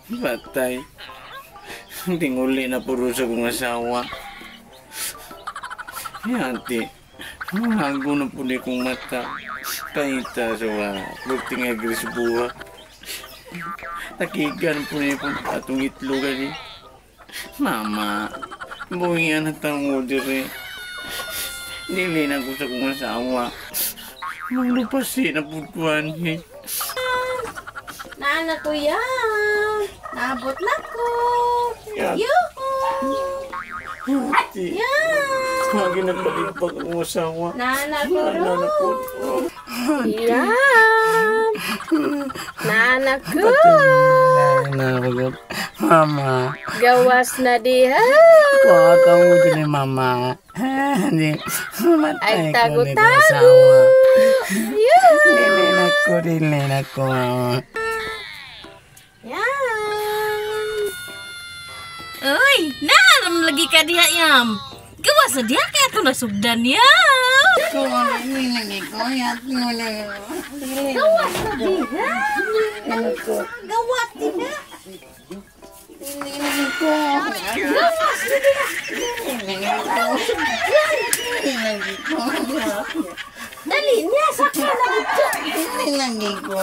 Patay. Tinguli na puro sa kong asawa. Yati. Hago na po di kong mata. Kaita sa buting agres buha. Takigan po niya po atong itlogan eh. Mama, buhiyan na tanong order eh. Dili na ko sa kong asawa. Maglupasin na putuan eh. Nana ko yan. Nabot na ko. Yan. Yuhu. Yati. Yan. Lagi na palipag ang asawa. Nana ko Nana na po. yan. Nana ko. Nanabagot. Mama. Gawas na diha. Kuwataw mo din ni Mama. Hindi. Ay Mamatay ko ni tago-tago. asawa. Yuhu. Dili na ko, Mama. Yan. Uy, naram lagi ka diha yam. Gawas na diha kaya ito nasugdan ya. Gawas na diha. Gawas diha. Dali niya, sakya na ito. Lagi ko.